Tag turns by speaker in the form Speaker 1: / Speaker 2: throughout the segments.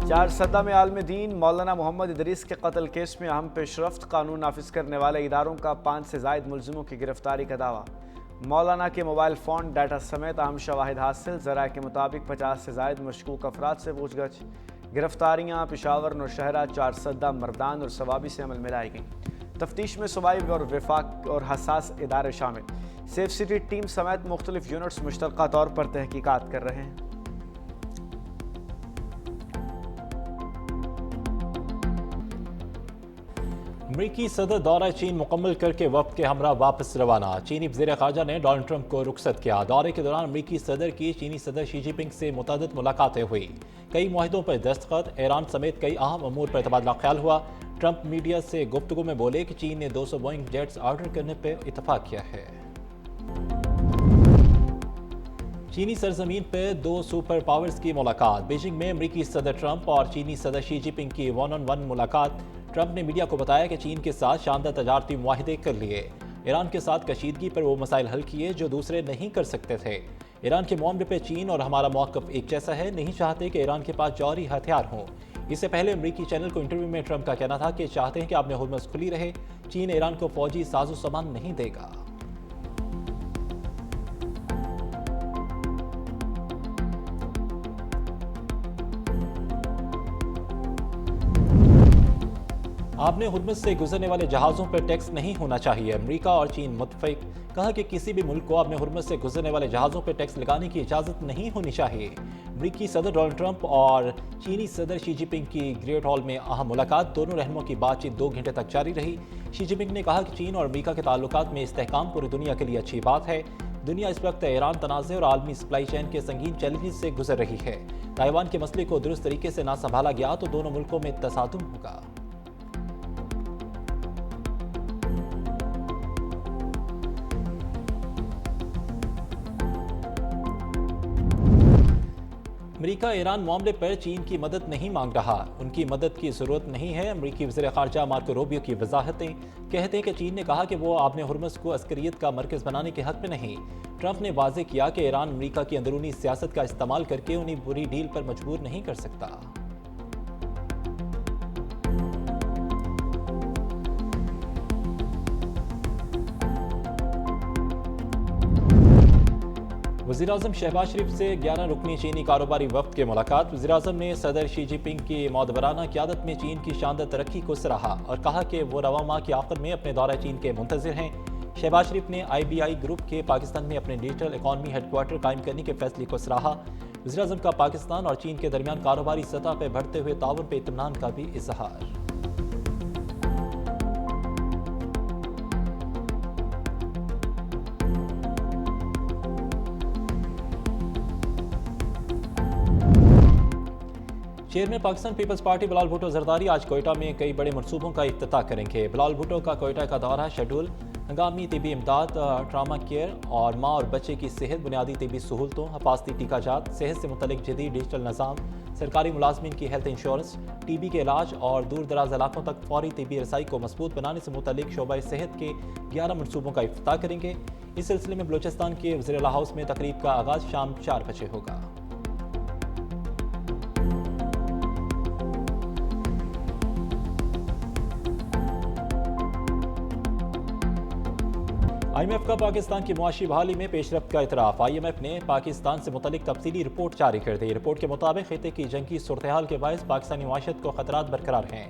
Speaker 1: چارسدہ میں عالم دین مولانا محمد ادریس کے قتل کیس میں اہم پیش رفت، قانون نافذ کرنے والے اداروں کا 5 سے زائد ملزموں کی گرفتاری کا دعویٰ۔ مولانا کے موبائل فون ڈیٹا سمیت اہم شواہد حاصل، ذرائع کے مطابق 50 سے زائد مشکوک افراد سے پوچھ گچھ۔ گرفتاریاں پشاور، نوشہرہ، چارسدہ، مردان اور ثوابی سے عمل میں لائی گئیں۔ تفتیش میں صوبائی اور وفاق اور حساس ادارے شامل۔ سیف سٹی ٹیم سمیت مختلف یونٹس مشترکہ طور پر تحقیقات کر رہے ہیں۔
Speaker 2: امریکی صدر دورہ چین مکمل کر کے وفد کے ہمراہ واپس روانہ۔ چینی وزیر خارجہ نے ڈونلڈ ٹرمپ کو رخصت کیا۔ دورے کے دوران امریکی صدر کی چینی صدر شی جن پنگ سے متعدد ملاقاتیں ہوئی، کئی معاہدوں پر دستخط، ایران سمیت کئی اہم امور پر تبادلہ خیال ہوا۔ ٹرمپ میڈیا سے گفتگو میں بولے کہ چین نے 200 بوئنگ جیٹس آرڈر کرنے پر اتفاق کیا ہے۔ چینی سرزمین پہ 2 سپر پاورز کی ملاقات۔ بیجنگ میں امریکی صدر ٹرمپ اور چینی صدر شی جن پنگ کی 1-on-1 ملاقات۔ ٹرمپ نے میڈیا کو بتایا کہ چین کے ساتھ شاندار تجارتی معاہدے کر لیے، ایران کے ساتھ کشیدگی پر وہ مسائل حل کیے جو دوسرے نہیں کر سکتے تھے۔ ایران کے معاملے پہ چین اور ہمارا موقف ایک جیسا ہے، نہیں چاہتے کہ ایران کے پاس جوہری ہتھیار ہوں۔ اس سے پہلے امریکی چینل کو انٹرویو میں ٹرمپ کا کہنا تھا کہ چاہتے ہیں کہ آبِ ہرمز کھلی رہے، چین ایران کو فوجی ساز و سامان نہیں دے گا۔ آبِ ہرمز سے گزرنے والے جہازوں پر ٹیکس نہیں ہونا چاہیے، امریکہ اور چین متفق۔ کہا کہ کسی بھی ملک کو آبِ ہرمز سے گزرنے والے جہازوں پر ٹیکس لگانے کی اجازت نہیں ہونی چاہیے۔ امریکی صدر ڈونلڈ ٹرمپ اور چینی صدر شی جن پنگ کی گریٹ ہال میں اہم ملاقات، دونوں رہنماؤں کی بات چیت 2 گھنٹے تک جاری رہی۔ شی جن پنگ نے کہا کہ چین اور امریکہ کے تعلقات میں استحکام پوری دنیا کے لیے اچھی بات ہے۔ دنیا اس وقت ایران تنازع اور عالمی سپلائی چین کے سنگین چیلنجز سے گزر رہی ہے۔ تائیوان کے مسئلے کو درست طریقے سے نہ سنبھالا گیا تو دونوں ملکوں میں تصادم ہوگا۔ امریکہ ایران معاملے پر چین کی مدد نہیں مانگ رہا، ان کی مدد کی ضرورت نہیں ہے۔ امریکی وزیر خارجہ مارکو روبیو کی وضاحتیں، کہتے ہیں کہ چین نے کہا کہ وہ آبِ ہرمز کو عسکریت کا مرکز بنانے کے حق میں نہیں۔ ٹرمپ نے واضح کیا کہ ایران امریکہ کی اندرونی سیاست کا استعمال کر کے انہیں بری ڈیل پر مجبور نہیں کر سکتا۔ وزیراعظم شہباز شریف سے 11 رکنی چینی کاروباری وفد کی ملاقات۔ وزیراعظم نے صدر شی جن پنگ کی معتبرانہ قیادت میں چین کی شاندار ترقی کو سراہا اور کہا کہ وہ رواں ماہ کے آخر میں اپنے دورہ چین کے منتظر ہیں۔ شہباز شریف نے IBI گروپ کے پاکستان میں اپنے ڈیجیٹل اکانومی ہیڈ کوارٹر قائم کرنے کے فیصلے کو سراہا۔ وزیراعظم کا پاکستان اور چین کے درمیان کاروباری سطح پہ بڑھتے ہوئے تعاون پہ اطمینان کا بھی اظہار۔ چیئرمین پاکستان پیپلز پارٹی بلال بھٹو زرداری آج کوئٹہ میں کئی بڑے منصوبوں کا افتتاح کریں گے۔ بلال بھٹو کا کوئٹہ کا دورہ شیڈول ہنگامی طبی امداد، ٹراما کیئر اور ماں اور بچے کی صحت، بنیادی طبی سہولتوں، حفاظتی ٹیکہ جات، صحت سے متعلق جدید ڈیجیٹل نظام، سرکاری ملازمین کی ہیلتھ انشورنس، ٹی بی کے علاج اور دور دراز علاقوں تک فوری طبی رسائی کو مضبوط بنانے سے متعلق شعبہ صحت کے 11 منصوبوں کا افتتاح کریں گے۔ اس سلسلے میں بلوچستان کے وزیر اعلیٰ ہاؤس میں تقریب کا آغاز شام 4 بجے ہوگا۔ IMF کا پاکستان کی معاشی بحالی میں پیش رفت کا اعتراف۔ IMF نے پاکستان سے متعلق تفصیلی رپورٹ جاری کر دی۔ رپورٹ کے مطابق خطے کی جنگی صورتحال کے باعث پاکستانی معیشت کو خطرات برقرار ہیں۔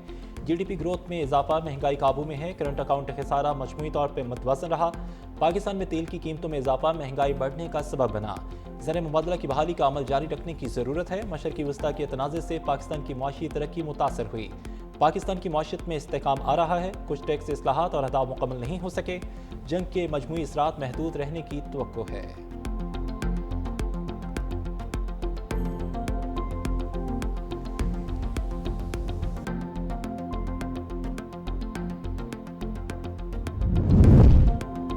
Speaker 2: GDP گروتھ میں اضافہ، مہنگائی قابو میں ہے، کرنٹ اکاؤنٹ خسارہ مجموعی طور پر متوازن رہا۔ پاکستان میں تیل کی قیمتوں میں اضافہ مہنگائی بڑھنے کا سبب بنا۔ زر مبادلہ کی بحالی کا عمل جاری رکھنے کی ضرورت ہے۔ مشرقی وسطی کے تنازع سے پاکستان کی معاشی ترقی متاثر ہوئی۔ پاکستان کی معیشت میں استحکام آ رہا ہے، کچھ ٹیکس اصلاحات اور اہداف مکمل نہیں ہو سکے، جنگ کے مجموعی اثرات محدود رہنے کی توقع ہے۔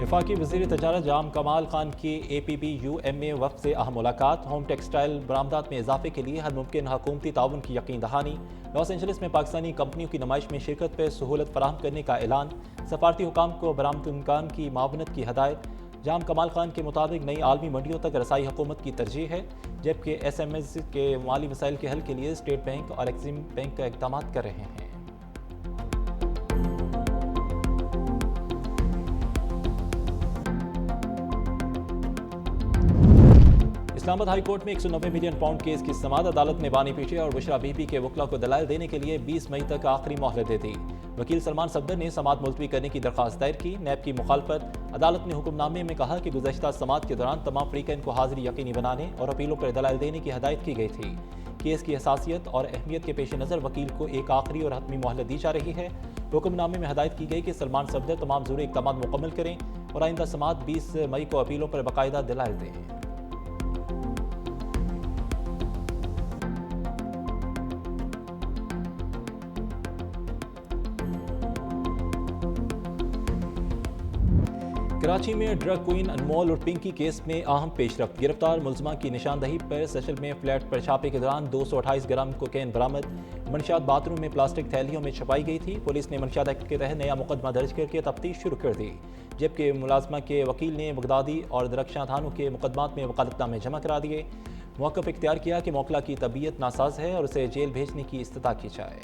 Speaker 2: وفاقی وزیر تجارت جام کمال خان کی APBUMA وفد سے اہم ملاقات۔ ہوم ٹیکسٹائل برآمدات میں اضافے کے لیے ہر ممکن حکومتی تعاون کی یقین دہانی۔ لاس اینجلس میں پاکستانی کمپنیوں کی نمائش میں شرکت پر سہولت فراہم کرنے کا اعلان۔ سفارتی حکام کو برآمدکنان کی معاونت کی ہدایت۔ جام کمال خان کے مطابق نئی عالمی منڈیوں تک رسائی حکومت کی ترجیح ہے، جبکہ ایس ایم ایس کے مالی مسائل کے حل کے لیے اسٹیٹ بینک اور ایکسیم بینک کا اقدامات کر رہے ہیں۔ اسلام آباد ہائی کورٹ میں 190 ملین پاؤنڈ کیس کی سماعت، عدالت نے بانی پیٹے اور بشرا بی بی کے وکلاء کو دلائل دینے کے لیے 20 مئی تک آخری مہلت دے دی۔ وکیل سلمان صفدر نے سماعت ملتوی کرنے کی درخواست دائر کی۔ نیب کی مخالفت۔ عدالت نے حکم نامے میں کہا کہ گزشتہ سماعت کے دوران تمام فریقین کو حاضری یقینی بنانے اور اپیلوں پر دلائل دینے کی ہدایت کی گئی تھی۔ کیس کی حساسیت اور اہمیت کے پیش نظر وکیل کو ایک آخری اور حتمی مہلت دی جا رہی ہے۔ حکم نامے میں ہدایت کی گئی کہ سلمان صفدر تمام ضروری اقدامات مکمل کریں اور آئندہ سماعت 20 مئی کو اپیلوں پر باقاعدہ دلائل دیں۔ کراچی میں ڈرگ کوئن انمول اور پنکی کیس میں اہم پیش رفت، گرفتار ملزمہ کی نشاندہی پر سیشل میں فلیٹ پر چھاپے کے دوران 228 گرام کوکین برآمد۔ منشیات باتھ روم میں پلاسٹک تھیلیوں میں چھپائی گئی تھی۔ پولیس نے منشیات ایکٹ کے تحت نیا مقدمہ درج کر کے تفتیش شروع کر دی، جبکہ ملازمہ کے وکیل نے بغدادی اور درخشاں تھانوں کے مقدمات میں وکالت نامے جمع کرا دیے۔ موقف اختیار کیا کہ موکلہ کی طبیعت ناساز ہے اور اسے جیل بھیجنے کی استدعا کی جائے۔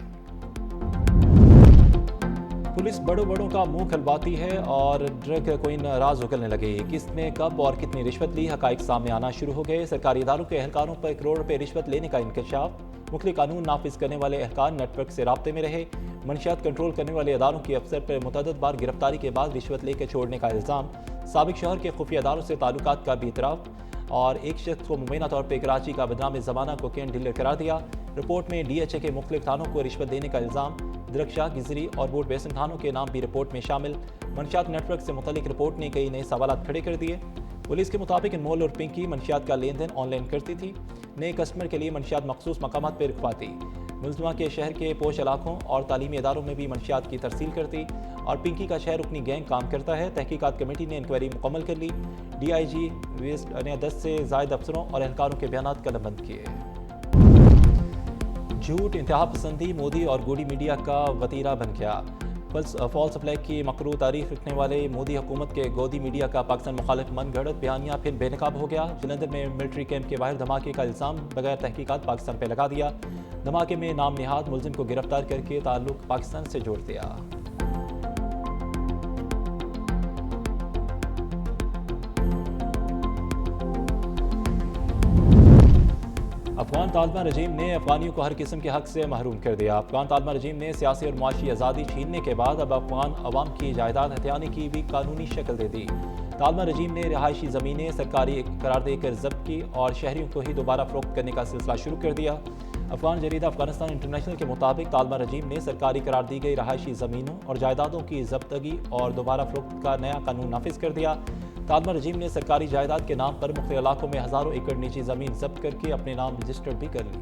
Speaker 2: پولیس بڑوں کا منہ کھلواتی ہے اور ڈرگ کوئن راز اگلنے لگے۔ کس نے کب اور کتنی رشوت لی، حقائق سامنے آنا شروع ہو گئے۔ سرکاری اداروں کے اہلکاروں پر کروڑ روپے رشوت لینے کا انکشاف۔ مختلف قانون نافذ کرنے والے اہلکار نیٹ ورک سے رابطے میں رہے۔ منشیات کنٹرول کرنے والے اداروں کے افسر پر متعدد بار گرفتاری کے بعد رشوت لے کے چھوڑنے کا الزام۔ سابق شوہر کے خفیہ اداروں سے تعلقات کا بھی اعتراف، اور ایک شخص کو مبینہ طور پر کراچی کا بدنام زمانہ کوکین ڈیلر قرار دیا۔ رپورٹ میں ڈی ایچ اے کے مختلف تھانوں کو رشوت دینے کا الزام۔ درخشاں، گزری اور بوٹ بیسن تھانوں کے نام بھی رپورٹ میں شامل۔ منشیات نیٹ ورک سے متعلق رپورٹ نے کئی نئے سوالات کھڑے کر دیے۔ پولیس کے مطابق انمول اور پنکی منشیات کا لین دین آن لائن کرتی تھی، نئے کسٹمر کے لیے منشیات مخصوص مقامات پر رکھواتی، ملزمہ کے شہر کے پوش علاقوں اور تعلیمی اداروں میں بھی منشیات کی ترسیل کرتی، اور پنکی کا شہر رکنی گینگ کام کرتا ہے۔ تحقیقات کمیٹی نے انکوائری مکمل کر لی۔ ڈی آئی جی ویسٹ نے 10 سے زائد افسروں اور اہلکاروں کے بیانات قلم بند کیے۔ جھوٹ انتہا پسندی مودی اور گوڈی میڈیا کا وتیرہ بن گیا۔ فالس فلیگ کی مکروہ تاریخ رکھنے والے مودی حکومت کے گودی میڈیا کا پاکستان مخالف من گھڑت بیانیہ پھر بے نقاب ہو گیا۔ جلندھر میں ملٹری کیمپ کے باہر دھماکے کا الزام بغیر تحقیقات پاکستان پہ لگا دیا۔ دھماکے میں نام نہاد ملزم کو گرفتار کر کے تعلق پاکستان سے جوڑ دیا۔ افغان طالبان رجیم نے افغانیوں کو ہر قسم کے حق سے محروم کر دیا۔ افغان طالبان رجیم نے سیاسی اور معاشی آزادی چھیننے کے بعد اب افغان عوام کی جائیداد ہتھیانے کی بھی قانونی شکل دے دی۔ طالبان رجیم نے رہائشی زمینیں سرکاری قرار دے کر ضبط کی اور شہریوں کو ہی دوبارہ فروخت کرنے کا سلسلہ شروع کر دیا۔ افغان جریدہ افغانستان انٹرنیشنل کے مطابق طالبان رجیم نے سرکاری قرار دی گئی رہائشی زمینوں اور جائیدادوں کی ضبطگی اور دوبارہ فروخت کا نیا قانون نافذ کر دیا۔ طالبان رجیم نے سرکاری جائیداد کے نام پر مختلف علاقوں میں ہزاروں ایکڑ نجی زمین ضبط کر کے اپنے نام رجسٹرڈ بھی کر لی۔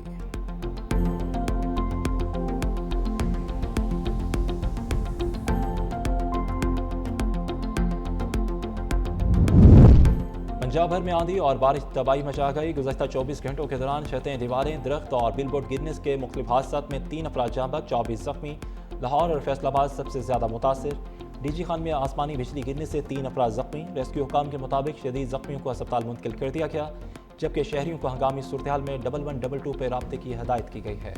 Speaker 2: پنجاب بھر میں آندھی اور بارش تباہی مچا گئی۔ گزشتہ 24 گھنٹوں کے دوران چھتیں، دیواریں، درخت اور بل بورڈ گرنے کے مختلف حادثات میں 3 افراد جاں بحق، 24 زخمی۔ لاہور اور فیصل آباد سب سے زیادہ متاثر۔ ڈی جی خان میں آسمانی بجلی گرنے سے 3 افراد زخمی۔ ریسکیو حکام کے مطابق شدید زخمیوں کو ہسپتال منتقل کر دیا گیا، جبکہ شہریوں کو ہنگامی صورتحال میں 1122 پہ رابطے کی ہدایت کی گئی ہے۔